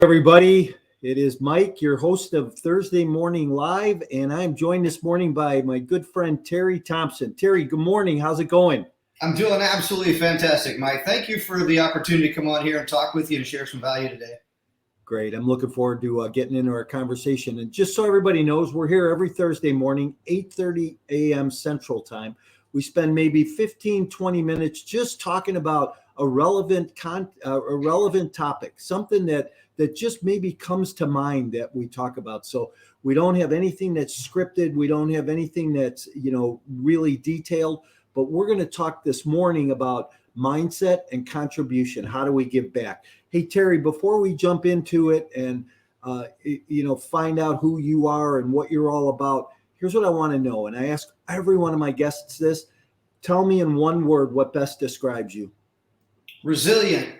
Everybody. It is Mike, your host of Thursday Morning Live, and I'm joined this morning by my good friend Terry Thompson. Terry, good morning. How's it going? I'm doing absolutely fantastic, Mike. Thank you for the opportunity to come on here and talk with you and share some value today. Great. I'm looking forward to getting into our conversation. And just so everybody knows, we're here every Thursday morning, 8:30 a.m. Central Time. We spend maybe 15, 20 minutes just talking about a relevant topic, something that just maybe comes to mind that we talk about. So we don't have anything that's scripted. We don't have anything that's, really detailed, but we're going to talk this morning about mindset and contribution. How do we give back? Hey, Terry, before we jump into it and, find out who you are and what you're all about, here's what I want to know. And I ask every one of my guests this. Tell me in one word what best describes you. Resilient.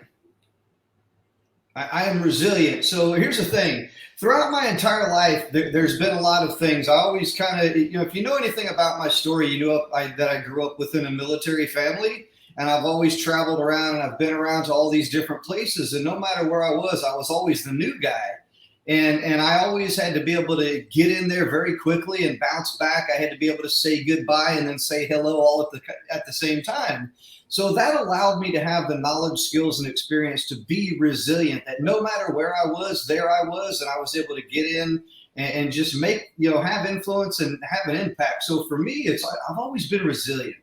I am resilient. So here's the thing. Throughout my entire life, there's been a lot of things. I always kind of, if you know anything about my story, you know that I grew up within a military family, and I've always traveled around, and I've been around to all these different places. And no matter where I was always the new guy. And I always had to be able to get in there very quickly and bounce back. I had to be able to say goodbye and then say hello all at the same time. So that allowed me to have the knowledge, skills, and experience to be resilient, that no matter where I was, there I was, and I was able to get in and just make, have influence and have an impact. So for me, I've always been resilient.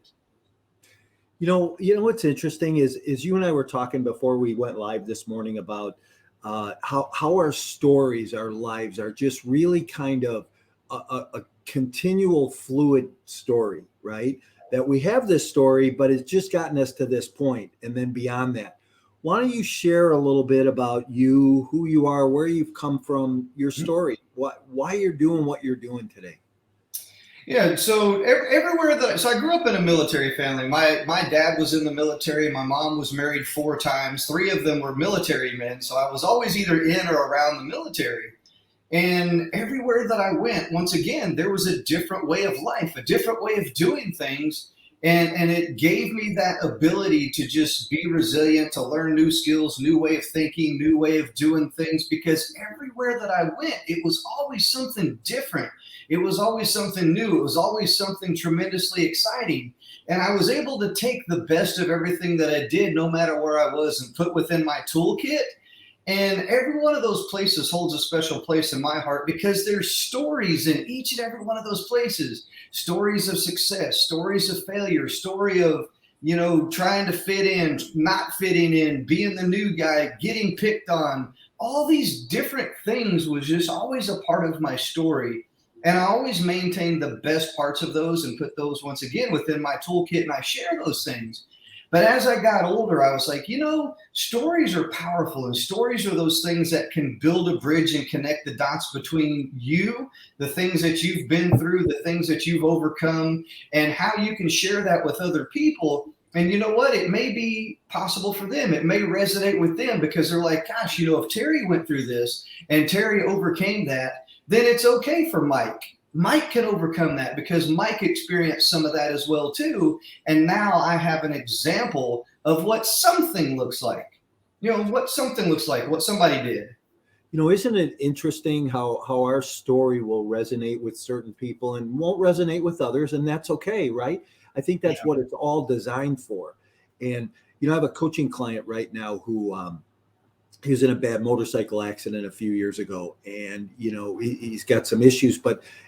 What's interesting is you and I were talking before we went live this morning about how our stories, our lives are just really kind of a continual fluid story, right? That we have this story, but it's just gotten us to this point, and then beyond that. Why don't you share a little bit about you, who you are, where you've come from, your story, why you're doing what you're doing today? Yeah, so so I grew up in a military family. My dad was in the military. My mom was married 4 times. 3 of them were military men. So I was always either in or around the military. And everywhere that I went, once again, there was a different way of life, a different way of doing things. And it gave me that ability to just be resilient, to learn new skills, new way of thinking, new way of doing things, because everywhere that I went, it was always something different. It was always something new. It was always something tremendously exciting. And I was able to take the best of everything that I did, no matter where I was, and put within my toolkit. And every one of those places holds a special place in my heart, because there's stories in each and every one of those places. Stories of success, stories of failure, story of, trying to fit in, not fitting in, being the new guy, getting picked on. All these different things was just always a part of my story. And I always maintained the best parts of those and put those once again within my toolkit, and I share those things. But as I got older, I was like, stories are powerful, and stories are those things that can build a bridge and connect the dots between you, the things that you've been through, the things that you've overcome, and how you can share that with other people. And you know what? It may be possible for them. It may resonate with them, because they're like, gosh, if Terry went through this and Terry overcame that, then it's okay for Mike. Mike can overcome that, because Mike experienced some of that as well too. And now I have an example of what something looks like, what somebody did. Isn't it interesting how our story will resonate with certain people and won't resonate with others, and that's okay, right? I think that's what it's all designed for. And, I have a coaching client right now who, he was in a bad motorcycle accident a few years ago, and he's got some issues.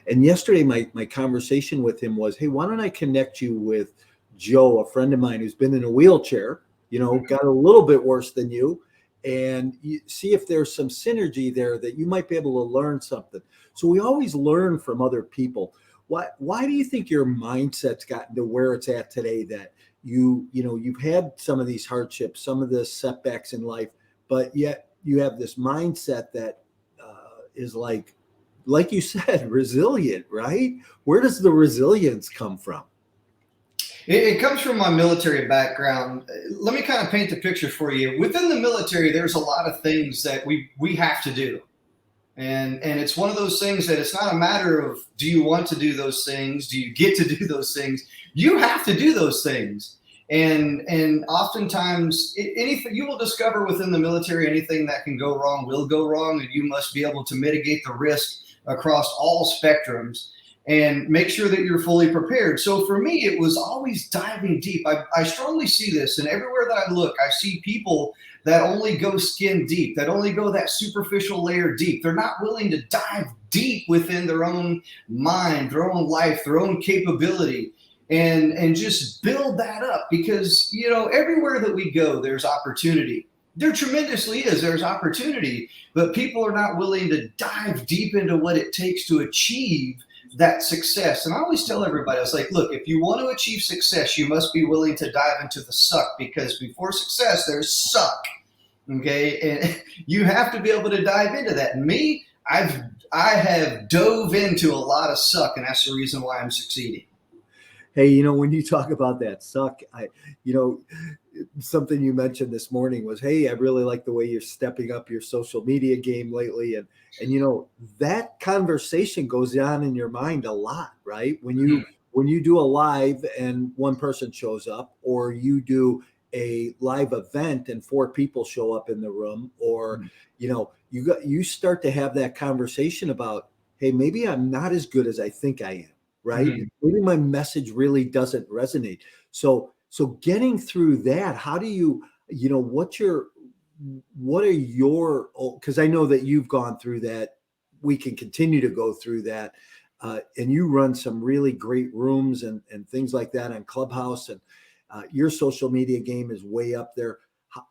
And yesterday my conversation with him was, hey, why don't I connect you with Joe, a friend of mine who's been in a wheelchair, got a little bit worse than you, and you see if there's some synergy there that you might be able to learn something. So we always learn from other people. Why do you think your mindset's gotten to where it's at today, that you've had some of these hardships, some of the setbacks in life, but yet you have this mindset that is like you said, resilient, right? Where does the resilience come from? It comes from my military background. Let me kind of paint the picture for you. Within the military, there's a lot of things that we have to do. And it's one of those things that it's not a matter of, do you want to do those things? Do you get to do those things? You have to do those things. And oftentimes anything you will discover within the military, anything that can go wrong will go wrong, and you must be able to mitigate the risk across all spectrums and make sure that you're fully prepared. So for me, it was always diving deep. I strongly see this, and everywhere that I look, I see people that only go skin deep, that only go that superficial layer deep. They're not willing to dive deep within their own mind, their own life, their own capability, and just build that up. Because, you know, everywhere that we go, there's opportunity. There tremendously is. There's opportunity, but people are not willing to dive deep into what it takes to achieve that success. And I always tell everybody, I was like, look, if you want to achieve success, you must be willing to dive into the suck, because before success, there's suck. Okay. And you have to be able to dive into that. And me, I have dove into a lot of suck, and that's the reason why I'm succeeding. Hey, you know, when you talk about that suck, you know, something you mentioned this morning was, hey, I really like the way you're stepping up your social media game lately. And you know, that conversation goes on in your mind a lot, right? When you do a live and one person shows up, or you do a live event and 4 people show up in the room, or, you know, you start to have that conversation about, hey, maybe I'm not as good as I think I am. Right. Maybe my message really doesn't resonate. So getting through that, how do you know, what are your, because I know that you've gone through that. We can continue to go through that. And you run some really great rooms and things like that on Clubhouse, and your social media game is way up there.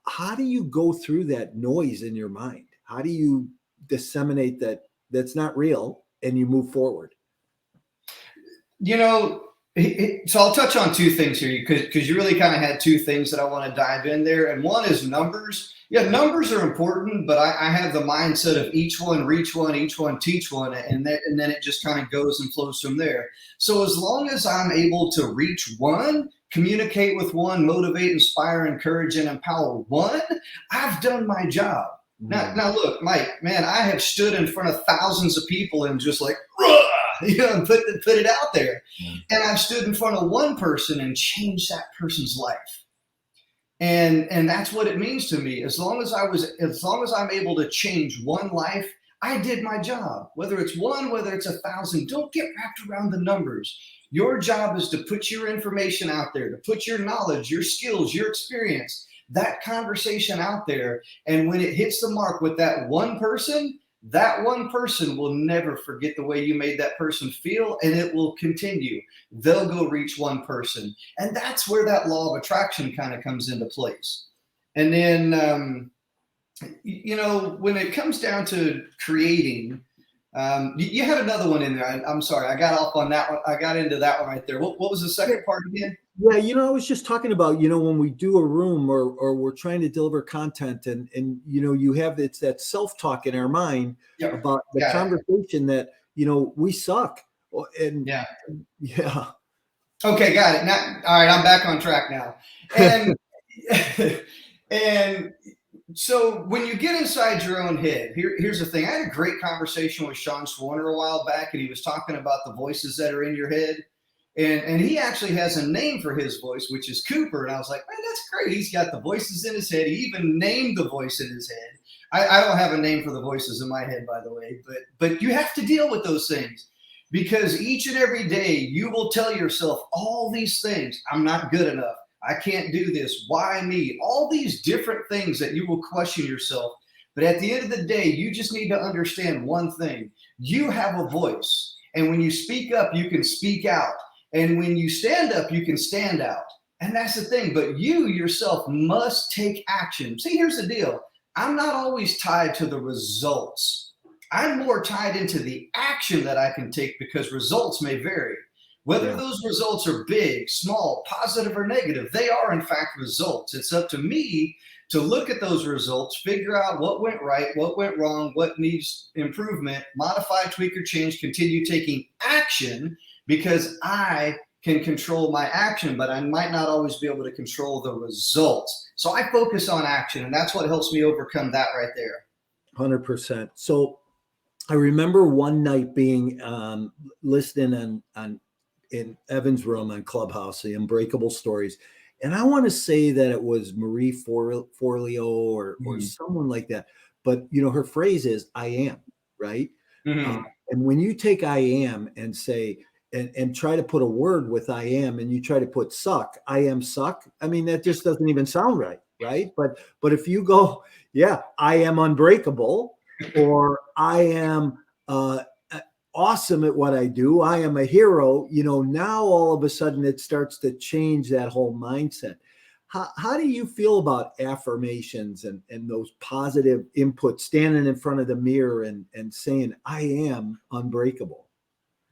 How do you go through that noise in your mind? How do you disseminate that that's not real and you move forward? You know, so I'll touch on 2 things here, because you really kind of had 2 things that I want to dive in there. And one is numbers. Yeah, numbers are important, but I have the mindset of each one reach one, each one teach one, and then it just kind of goes and flows from there. So as long as I'm able to reach one, communicate with one, motivate, inspire, encourage, and empower one, I've done my job. Now look, Mike, man, I have stood in front of thousands of people and just like, you know, and put it out there. And I've stood in front of one person and changed that person's life. And that's what it means to me. As long as I'm able to change one life, I did my job. Whether it's one, whether it's 1,000, don't get wrapped around the numbers. Your job is to put your information out there, to put your knowledge, your skills, your experience, that conversation out there. And when it hits the mark with that one person will never forget the way you made that person feel, and it will continue. They'll go reach one person. And that's where that law of attraction kind of comes into place. And then, you know, when it comes down to creating, you had another one in there. I'm sorry, I got off on that one. I got into that one right there. What was the second part again? Yeah, you know, I was just talking about, you know, when we do a room or we're trying to deliver content, and you know, it's that self-talk in our mind about the conversation that, you know, we suck. And yeah. Okay, got it. Now, all right, I'm back on track now. And and so when you get inside your own head, here's the thing. I had a great conversation with Sean Swarner a while back, and he was talking about the voices that are in your head. And he actually has a name for his voice, which is Cooper. And I was like, man, that's great. He's got the voices in his head. He even named the voice in his head. I don't have a name for the voices in my head, by the way, but you have to deal with those things, because each and every day you will tell yourself all these things. I'm not good enough. I can't do this. Why me? All these different things that you will question yourself. But at the end of the day, you just need to understand one thing. You have a voice. And when you speak up, you can speak out. And when you stand up, you can stand out. And that's the thing. But you yourself must take action. See, here's the deal. I'm not always tied to the results. I'm more tied into the action that I can take, because results may vary. Whether those results are big, small, positive, or negative, they are in fact results. It's up to me to look at those results, figure out what went right, what went wrong, what needs improvement, modify, tweak, or change, continue taking action, because I can control my action, but I might not always be able to control the results. So I focus on action, and that's what helps me overcome that right there. 100%. So I remember one night being listening in Evan's room on Clubhouse, the Unbreakable Stories, And I want to say that it was Marie Forleo or Mhm. someone like that. But her phrase is "I am," right? Uh, Mhm. and when you take "I am" and say and try to put a word with "I am" and you try to put "suck," "I am suck." I mean, that just doesn't even sound right, right? But if you go, yeah, "I am unbreakable," or "I am uh, awesome at what I do. I am a hero." Now all of a sudden it starts to change that whole mindset. How do you feel about affirmations and those positive inputs, standing in front of the mirror and saying, "I am unbreakable"?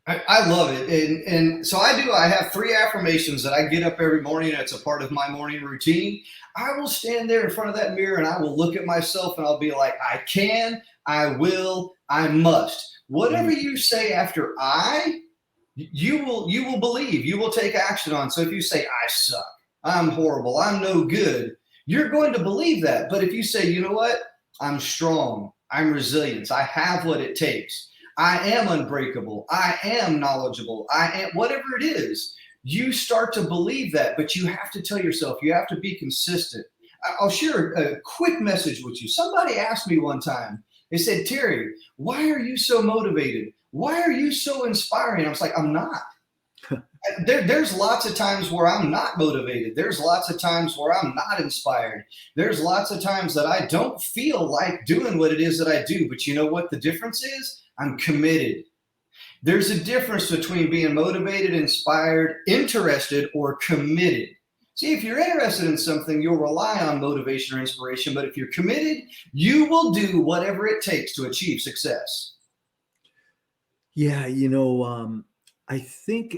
I love it. And so I have 3 affirmations that I get up every morning. And it's a part of my morning routine. I will stand there in front of that mirror and I will look at myself and I'll be like, I can, I will, I must. Mm. Whatever you say after you will believe, you will take action on. So if you say, I suck, I'm horrible, I'm no good, you're going to believe that. But if you say, you know what, I'm strong, I'm resilient, I have what it takes, I am unbreakable, I am knowledgeable, I am whatever it is, you start to believe that. But you have to tell yourself, you have to be consistent. I'll share a quick message with you. Somebody asked me one time, they said, Terry, why are you so motivated? Why are you so inspiring? I was like, I'm not. There's lots of times where I'm not motivated. There's lots of times where I'm not inspired. There's lots of times that I don't feel like doing what it is that I do. But you know what the difference is? I'm committed. There's a difference between being motivated, inspired, interested, or committed. See, if you're interested in something, you'll rely on motivation or inspiration. But if you're committed, you will do whatever it takes to achieve success. Yeah, I think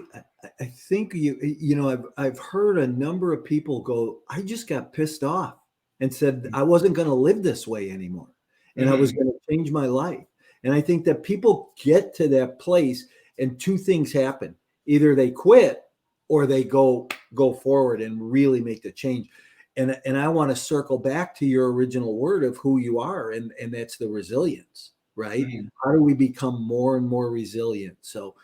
I've heard a number of people go, I just got pissed off and said I wasn't going to live this way anymore and I was Mhm. going to change my life. And I think that people get to that place and two things happen. Either they quit or they go forward and really make the change. And I want to circle back to your original word of who you are, and that's the resilience, right? Mhm. How do we become more and more resilient? So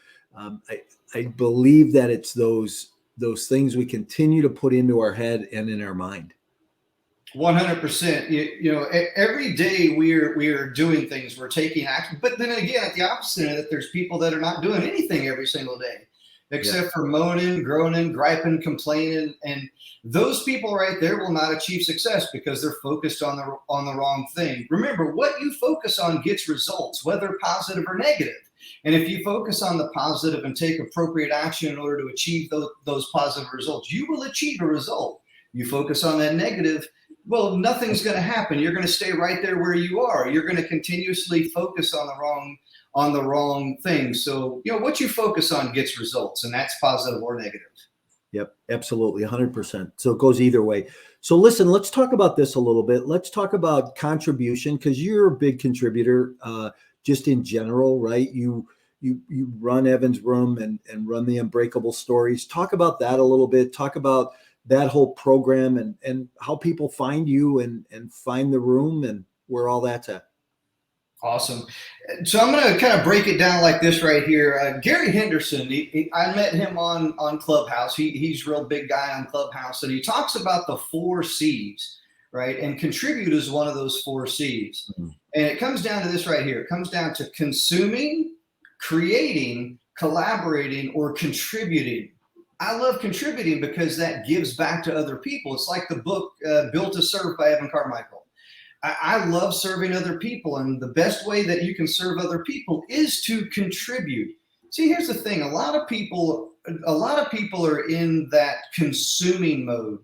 I believe that it's those things we continue to put into our head and in our mind. 100%. Every day we are doing things, we're taking action. But then again, at the opposite of that, there's people that are not doing anything every single day, Yeah. except for moaning, groaning, griping, complaining. And those people right there will not achieve success because they're focused on the wrong thing. Remember, what you focus on gets results, whether positive or negative. And if you focus on the positive and take appropriate action in order to achieve those positive results, you will achieve a result. You focus on that negative, well, nothing's going to happen. You're going to stay right there where you are. You're going to continuously focus on the wrong thing. So, what you focus on gets results, and that's positive or negative. Yep, absolutely, 100%. So it goes either way. So listen, let's talk about this a little bit. Let's talk about contribution because you're a big contributor, just in general, right? You run Evan's Room and run the Unbreakable Stories. Talk about that a little bit. Talk about that whole program and how people find you and find the room and where all that's at. Awesome. So I'm going to kind of break it down like this right here. Gary Henderson, I met him on Clubhouse. He's a real big guy on Clubhouse, and he talks about the 4 C's, right? And contribute is one of those 4 C's. Mhm. And it comes down to this right here. It comes down to consuming, creating, collaborating, or contributing. I love contributing because that gives back to other people. It's like the book Built to Serve by Evan Carmichael. I love serving other people, and the best way that you can serve other people is to contribute. See, here's the thing: a lot of people are in that consuming mode.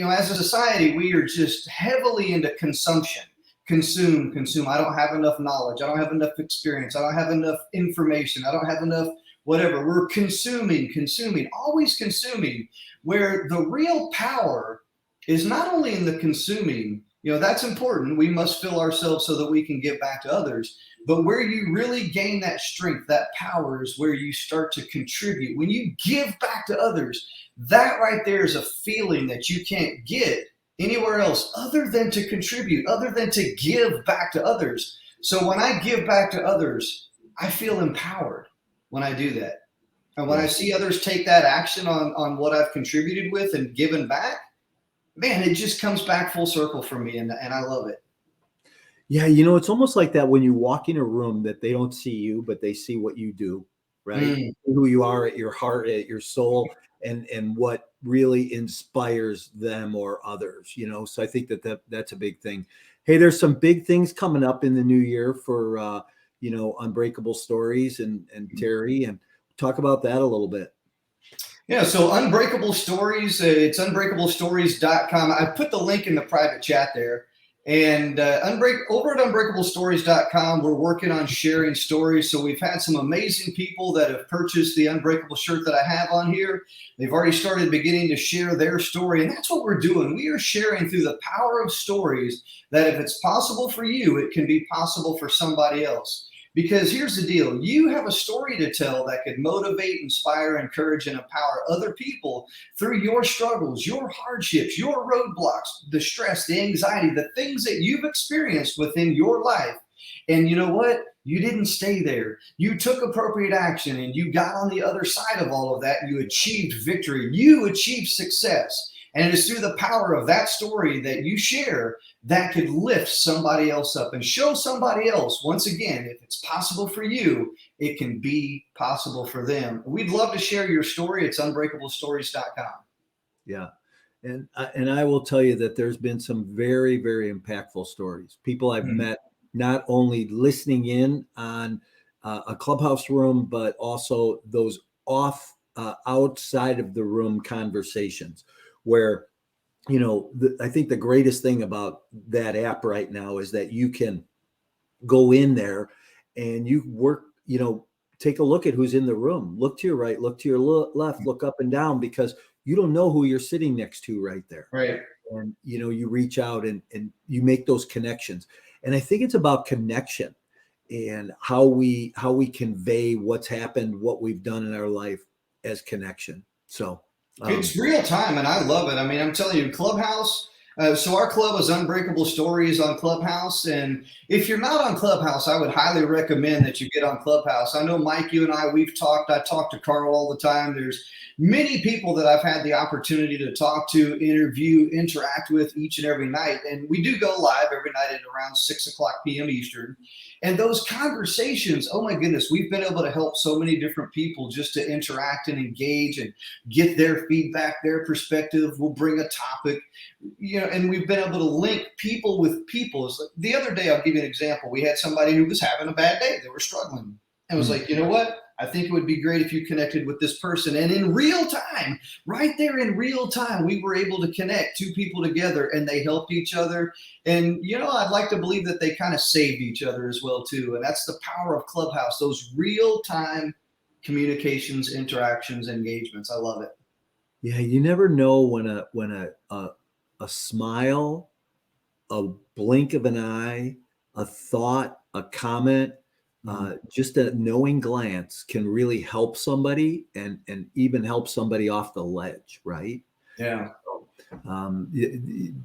As a society, we are just heavily into consumption. Consume, consume. I don't have enough knowledge. I don't have enough experience. I don't have enough information. I don't have enough whatever. We're consuming, consuming, always consuming. Where the real power is not only in the consuming, that's important. We must fill ourselves so that we can give back to others. But where you really gain that strength, that power, is where you start to contribute. When you give back to others, that right there is a feeling that you can't get anywhere else other than to contribute, other than to give back to others. So when I give back to others, I feel empowered when I do that. And when I see others take that action on what I've contributed with and given back, man, it just comes back full circle for me. And I love it. Yeah, it's almost like that when you walk in a room that they don't see you, but they see what you do, right? Who you are at your heart, at your soul, and what really inspires them or others, So I think that's a big thing. Hey, there's some big things coming up in the new year for Unbreakable Stories and Terry, and talk about that a little bit. Yeah, so Unbreakable Stories, it's unbreakablestories.com. I put the link in the private chat there. And over at unbreakablestories.com, we're working on sharing stories. So we've had some amazing people that have purchased the Unbreakable shirt that I have on here. They've already started beginning to share their story. And that's what we're doing. We are sharing through the power of stories that if it's possible for you, it can be possible for somebody else. Because here's the deal. You have a story to tell that could motivate, inspire, encourage, and empower other people through your struggles, your hardships, your roadblocks, the stress, the anxiety, the things that you've experienced within your life. And you know what? You didn't stay there. You took appropriate action and you got on the other side of all of that. You achieved victory. You achieved success. And it is through the power of that story that you share that could lift somebody else up and show somebody else, once again, if it's possible for you, it can be possible for them. We'd love to share your story. It's unbreakablestories.com. Yeah. And I will tell you that there's been some very, very impactful stories. People I've met, not only listening in on a clubhouse room, but also those outside of the room conversations where, I think the greatest thing about that app right now is that you can go in there and you work, take a look at who's in the room, look to your right, look to your left, look up and down, because you don't know who you're sitting next to right there. Right. And, you reach out and you make those connections. And I think it's about connection and how we convey what's happened, what we've done in our life as connection. So it's real time, and I love it. I mean, I'm telling you, Clubhouse. So our club is Unbreakable Stories on Clubhouse. And if you're not on Clubhouse, I would highly recommend that you get on Clubhouse. I know, Mike, you and I talk to Carl all the time. There's many people that I've had the opportunity to talk to, interview, interact with each and every night. And we do go live every night at around 6:00 p.m. Eastern. And those conversations, oh my goodness, we've been able to help so many different people just to interact and engage and get their feedback, their perspective. We'll bring a topic, and we've been able to link people with people. The other day, I'll give you an example. We had somebody who was having a bad day. They were struggling. And was like, you know what? I think it would be great if you connected with this person. And in real time, right there in real time, we were able to connect two people together and they helped each other. And, I'd like to believe that they kind of saved each other as well, too. And that's the power of Clubhouse, those real time communications, interactions, engagements. I love it. Yeah. You never know when a smile, a blink of an eye, a thought, a comment, just a knowing glance can really help somebody and even help somebody off the ledge, right? Yeah.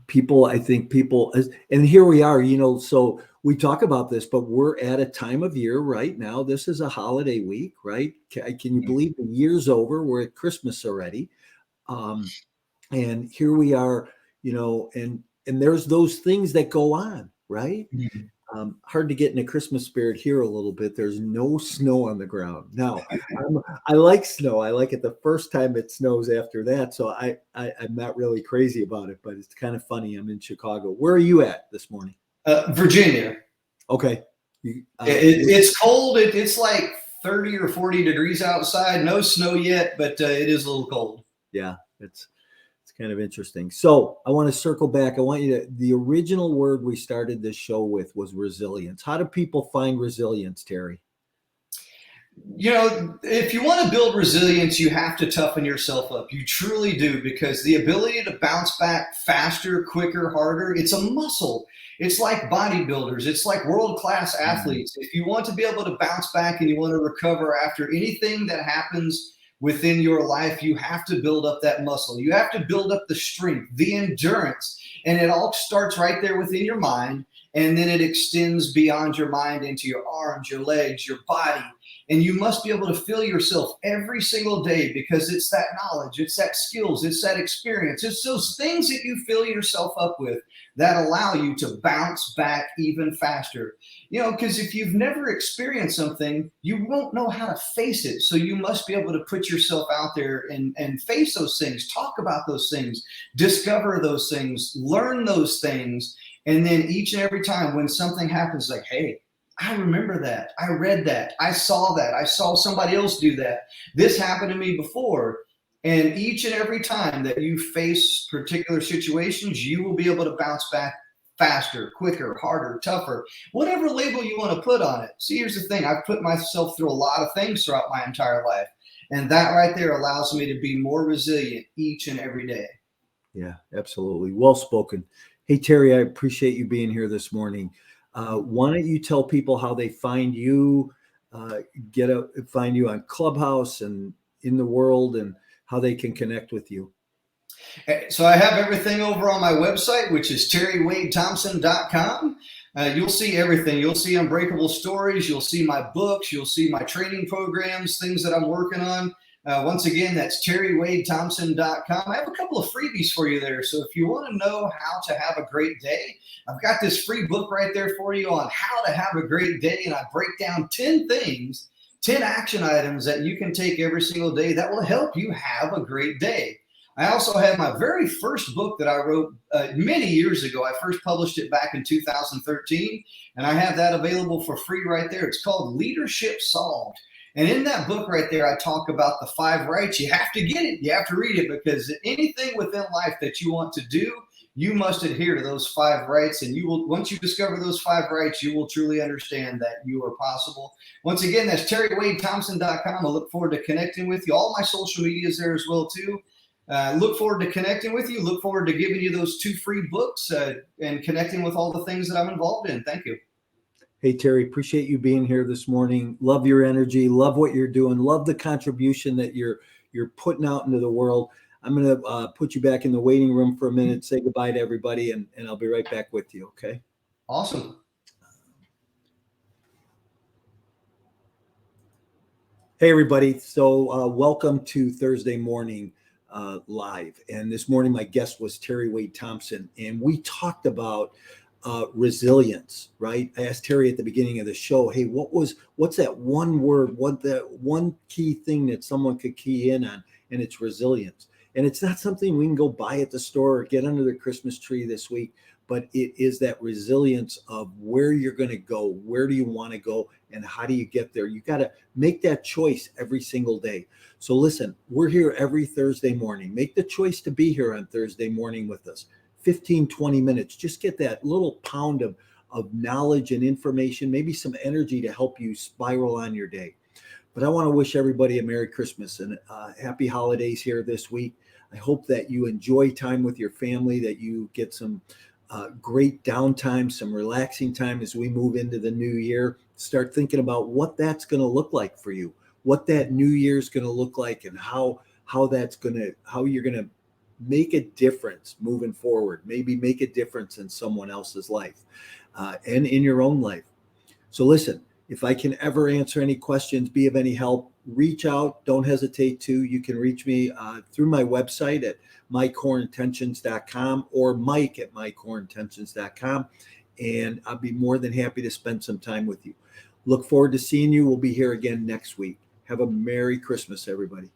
People, and here we are, so we talk about this, but we're at a time of year right now. This is a holiday week, right? Can you believe the year's over? We're at Christmas already. And here we are, and there's those things that go on, right? Mm-hmm. Hard to get in a Christmas spirit here a little bit. There's no snow on the ground. Now, I like snow. I like it the first time it snows. After that, so I'm not really crazy about it, but it's kind of funny. I'm in Chicago. Where are you at this morning? Virginia. Okay. It's cold. It's like 30 or 40 degrees outside. No snow yet, but it is a little cold. Yeah, it's kind of interesting. So I want to circle back. I want you to, the original word we started this show with was resilience. How do people find resilience, Terry? If you want to build resilience, you have to toughen yourself up. You truly do, because the ability to bounce back faster, quicker, harder, it's a muscle. It's like bodybuilders. It's like world-class athletes. If you want to be able to bounce back and you want to recover after anything that happens within your life, you have to build up that muscle. You have to build up the strength, the endurance, and it all starts right there within your mind. and then it extends beyond your mind into your arms, your legs, your body. And you must be able to feel yourself every single day, because it's that knowledge, it's that skills, it's that experience, it's those things that you fill yourself up with that allow you to bounce back even faster. Because if you've never experienced something, you won't know how to face it. So you must be able to put yourself out there and face those things, talk about those things, discover those things, learn those things. And then each and every time when something happens, like, hey, I remember that. I read that. I saw that. I saw somebody else do that. This happened to me before. And each and every time that you face particular situations, you will be able to bounce back faster, quicker, harder, tougher, whatever label you want to put on it. See, here's the thing. I've put myself through a lot of things throughout my entire life. And that right there allows me to be more resilient each and every day. Yeah, absolutely. Well spoken. Hey, Terry, I appreciate you being here this morning. Why don't you tell people how they find you, find you on Clubhouse and in the world, and how they can connect with you? So I have everything over on my website, which is terrywadethompson.com. You'll see everything. You'll see Unbreakable Stories. You'll see my books. You'll see my training programs, things that I'm working on. Once again, that's terrywadethompson.com. I have a couple of freebies for you there. So if you want to know how to have a great day, I've got this free book right there for you on how to have a great day. And I break down 10 things, 10 action items that you can take every single day that will help you have a great day. I also have my very first book that I wrote many years ago. I first published it back in 2013, and I have that available for free right there. It's called Leadership Solved. And in that book right there, I talk about the 5 rights. You have to get it. You have to read it, because anything within life that you want to do, you must adhere to those 5 rights. And you will, once you discover those 5 rights, you will truly understand that you are possible. Once again, that's terrywadethompson.com. I look forward to connecting with you. All my social media is there as well, too. Look forward to connecting with you. Look forward to giving you those 2 free books and connecting with all the things that I'm involved in. Thank you. Hey, Terry, appreciate you being here this morning. Love your energy. Love what you're doing. Love the contribution that you're putting out into the world. I'm going to put you back in the waiting room for a minute, say goodbye to everybody, and I'll be right back with you. Okay. Awesome. Hey, everybody. So welcome to Thursday morning live. And this morning, my guest was Terry Wade Thompson, and we talked about resilience, right? I asked Terry at the beginning of the show, hey, what's that one word, what that one key thing that someone could key in on? And it's resilience. And it's not something we can go buy at the store or get under the Christmas tree this week, but it is that resilience of where you're going to go, where do you want to go, and how do you get there? You got to make that choice every single day. So listen, we're here every Thursday morning. Make the choice to be here on Thursday morning with us. 15, 20 minutes, just get that little pound of knowledge and information, maybe some energy to help you spiral on your day. But I want to wish everybody a Merry Christmas and happy holidays here this week. I hope that you enjoy time with your family, that you get some great downtime, some relaxing time as we move into the new year. Start thinking about what that's going to look like for you, what that new year is going to look like, and how you're going to make a difference moving forward, maybe make a difference in someone else's life and in your own life. So listen, if I can ever answer any questions, be of any help, reach out. Don't hesitate to. You can reach me through my website at mycoreintentions.com or Mike at mycoreintentions.com. And I'll be more than happy to spend some time with you. Look forward to seeing you. We'll be here again next week. Have a Merry Christmas, everybody.